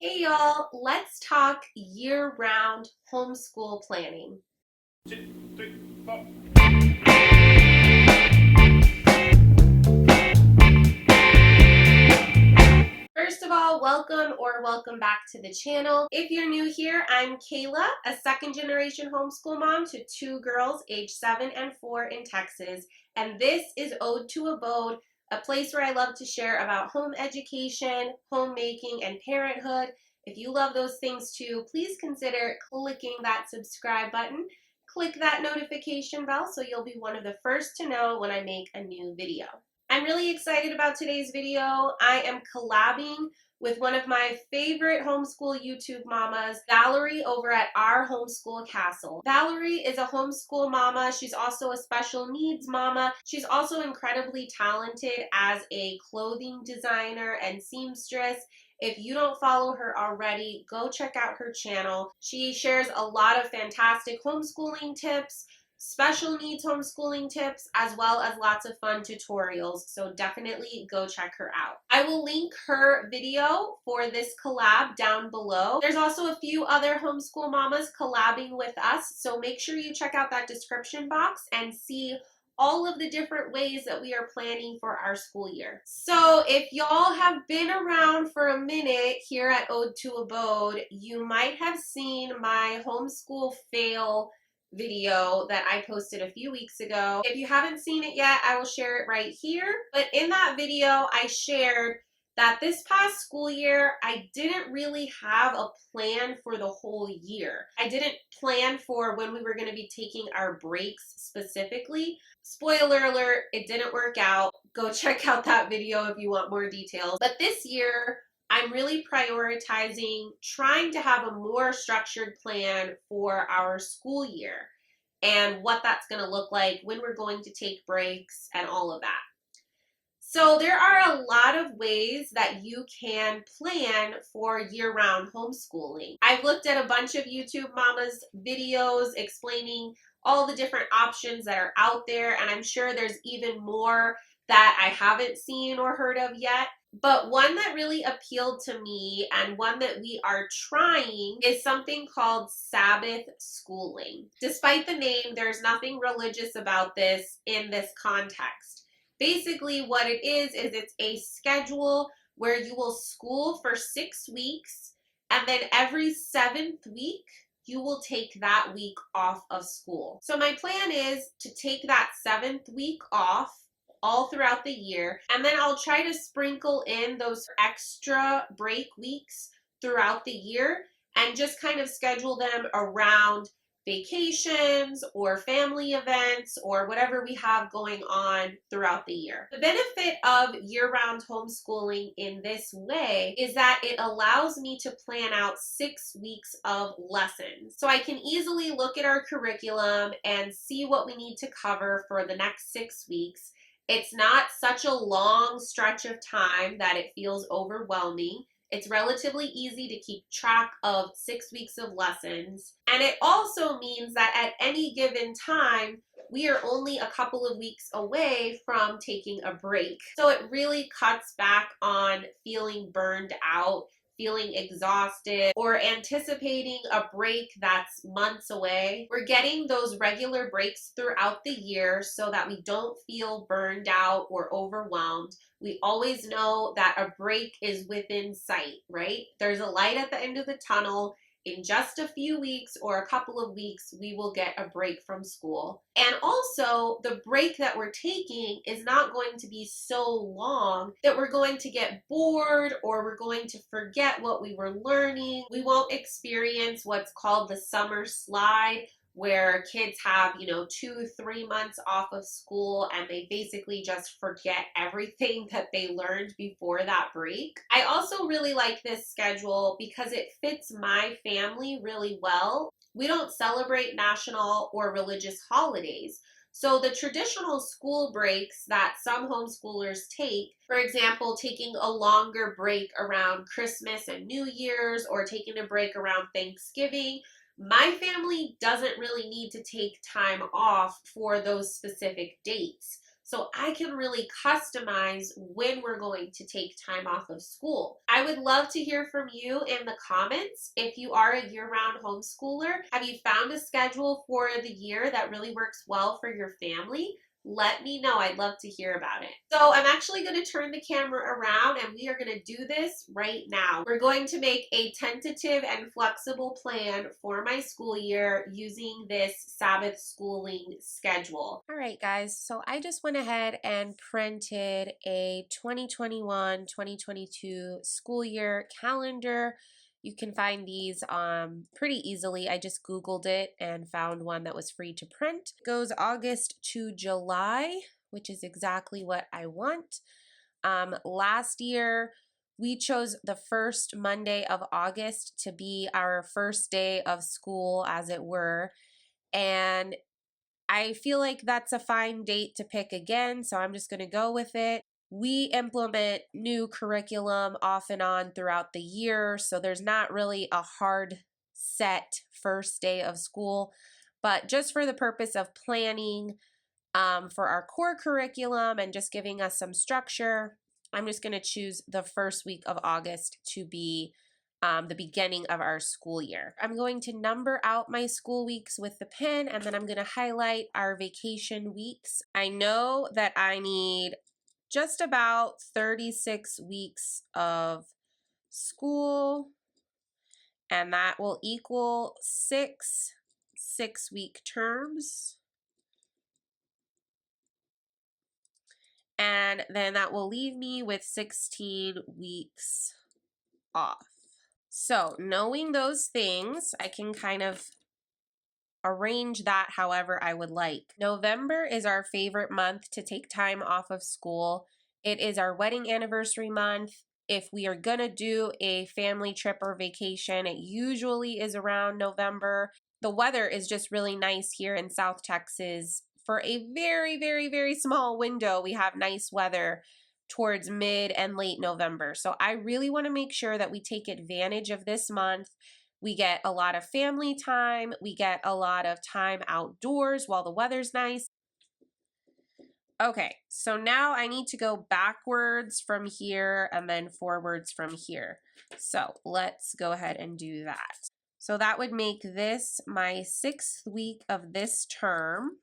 Hey y'all, let's talk year-round homeschool planning. 2, 3, 4. First of all, welcome back to the channel. If you're new here, I'm Kaela, a second generation homeschool mom to two girls aged 7 and 4 in Texas. And this is Ode to Abode, a place where I love to share about home education, homemaking, and parenthood. If you love those things too, please consider clicking that subscribe button. Click that notification bell so you'll be one of the first to know when I make a new video. I'm really excited about today's video. I am collabing with one of my favorite homeschool YouTube mamas, Valerie over at Our Homeschool Castle. Valerie is a homeschool mama. She's also a special needs mama. She's also incredibly talented as a clothing designer and seamstress. If you don't follow her already, go check out her channel. She shares a lot of fantastic homeschooling tips, special needs homeschooling tips, as well as lots of fun tutorials, so definitely go check her out. I will link her video for this collab down below. There's also a few other homeschool mamas collabing with us, so make sure you check out that description box and see all of the different ways that we are planning for our school year. So if y'all have been around for a minute here at Ode to Abode, you might have seen my homeschool fail video that I posted a few weeks ago. If you haven't seen it yet, I will share it right here. But in that video, I shared that this past school year, I didn't really have a plan for the whole year. I didn't plan for when we were going to be taking our breaks specifically. Spoiler alert, it didn't work out. Go check out that video if you want more details. But this year, I'm really prioritizing trying to have a more structured plan for our school year and what that's going to look like, when we're going to take breaks, and all of that. So there are a lot of ways that you can plan for year-round homeschooling. I've looked at a bunch of YouTube mamas videos explaining all the different options that are out there, and I'm sure there's even more that I haven't seen or heard of yet. But one that really appealed to me and one that we are trying is something called Sabbath schooling. Despite the name, there's nothing religious about this in this context. Basically, what it is it's a schedule where you will school for 6 weeks, and then every 7th week, you will take that week off of school. So my plan is to take that 7th week off all throughout the year, and then I'll try to sprinkle in those extra break weeks throughout the year and just kind of schedule them around vacations or family events or whatever we have going on throughout the year. The benefit of year-round homeschooling in this way is that it allows me to plan out 6 weeks of lessons. So I can easily look at our curriculum and see what we need to cover for the next 6 weeks. It's not such a long stretch of time that it feels overwhelming. It's relatively easy to keep track of 6 weeks of lessons. And it also means that at any given time, we are only a couple of weeks away from taking a break. So it really cuts back on feeling burned out, feeling exhausted, or anticipating a break that's months away. We're getting those regular breaks throughout the year so that we don't feel burned out or overwhelmed. We always know that a break is within sight, right? There's a light at the end of the tunnel. In just a few weeks or a couple of weeks, we will get a break from school. And also, the break that we're taking is not going to be so long that we're going to get bored or we're going to forget what we were learning. We won't experience what's called the summer slide, where kids have, 2-3 months off of school and they basically just forget everything that they learned before that break. I also really like this schedule because it fits my family really well. We don't celebrate national or religious holidays. So the traditional school breaks that some homeschoolers take, for example, taking a longer break around Christmas and New Year's or taking a break around Thanksgiving, my family doesn't really need to take time off for those specific dates. so I can really customize when we're going to take time off of school. I would love to hear from you in the comments. If you are a year-round homeschooler, have you found a schedule for the year that really works well for your family? Let me know. I'd love to hear about it. So I'm actually going to turn the camera around and we are going to do this right now. We're going to make a tentative and flexible plan for my school year using this Sabbath schooling schedule. All right, guys. So I just went ahead and printed a 2021-2022 school year calendar. You can find these pretty easily. I just Googled it and found one that was free to print. It goes August to July, which is exactly what I want. Last year, we chose the first Monday of August to be our first day of school, as it were. And I feel like that's a fine date to pick again, so I'm just going to go with it. We implement new curriculum off and on throughout the year, so there's not really a hard set first day of school. But just for the purpose of planning for our core curriculum and just giving us some structure, I'm just going to choose the first week of August to be the beginning of our school year. I'm going to number out my school weeks with the pen, and then I'm going to highlight our vacation weeks. I know that I need just about 36 weeks of school, and that will equal six 6-week terms. And then that will leave me with 16 weeks off. So knowing those things, I can kind of arrange that however I would like. November is our favorite month to take time off of school. It is our wedding anniversary month. If we are gonna do a family trip or vacation, it usually is around November. The weather is just really nice here in South Texas. For a very, very, very small window, we have nice weather towards mid and late November. So I really want to make sure that we take advantage of this month. We get a lot of family time. We get a lot of time outdoors while the weather's nice. Okay, so now I need to go backwards from here and then forwards from here. So let's go ahead and do that. So that would make this my 6th week of this term,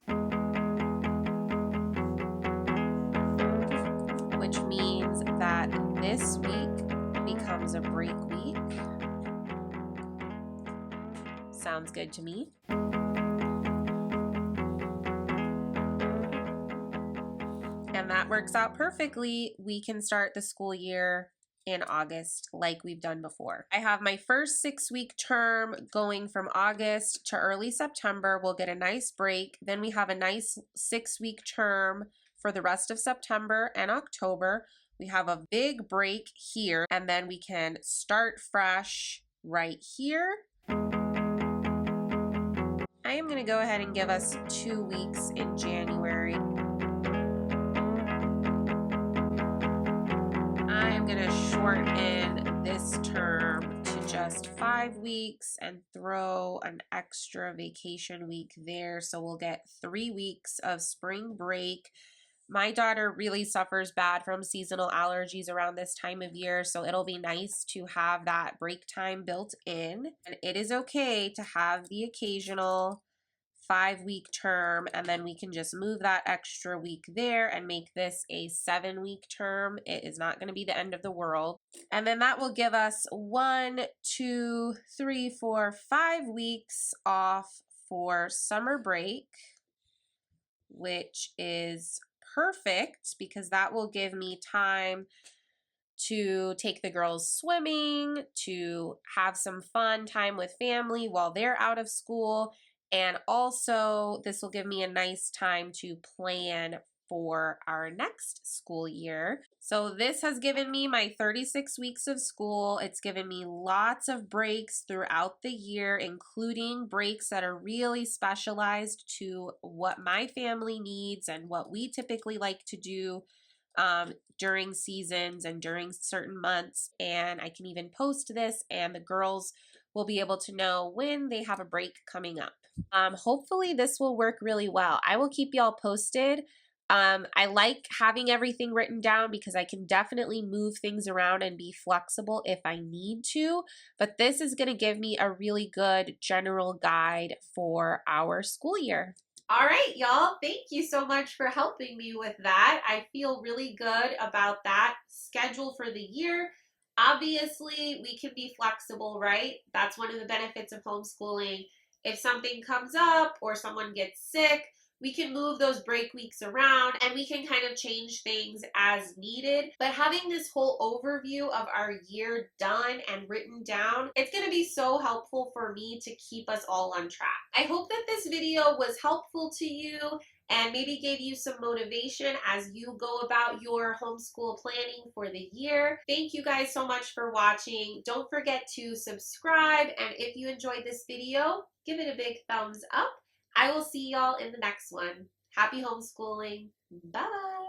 which means that this week becomes a break week. Sounds good to me. And that works out perfectly. We can start the school year in August like we've done before. I have my first 6-week term going from August to early September. We'll get a nice break. Then we have a nice 6-week term for the rest of September and October. We have a big break here, and then we can start fresh right here. I am going to go ahead and give us 2 weeks in January. I am going to shorten this term to just 5 weeks and throw an extra vacation week there. So we'll get 3 weeks of spring break. My daughter really suffers bad from seasonal allergies around this time of year, so it'll be nice to have that break time built in. And it is okay to have the occasional 5-week term, and then we can just move that extra week there and make this a 7-week term. It is not going to be the end of the world. And then that will give us 1, 2, 3, 4, 5 weeks off for summer break, which is perfect because that will give me time to take the girls swimming, to have some fun time with family while they're out of school. And also, this will give me a nice time to plan for our next school year. So this has given me my 36 weeks of school. It's given me lots of breaks throughout the year, including breaks that are really specialized to what my family needs and what we typically like to do during seasons and during certain months. And I can even post this and the girls will be able to know when they have a break coming up. Hopefully this will work really well. I will keep y'all posted. I like having everything written down because I can definitely move things around and be flexible if I need to, but this is going to give me a really good general guide for our school year. All right, y'all. Thank you so much for helping me with that. I feel really good about that schedule for the year. Obviously, we can be flexible, right? That's one of the benefits of homeschooling. If something comes up or someone gets sick, we can move those break weeks around and we can kind of change things as needed. But having this whole overview of our year done and written down, it's going to be so helpful for me to keep us all on track. I hope that this video was helpful to you and maybe gave you some motivation as you go about your homeschool planning for the year. Thank you guys so much for watching. Don't forget to subscribe, and if you enjoyed this video, give it a big thumbs up. I will see y'all in the next one. Happy homeschooling. Bye.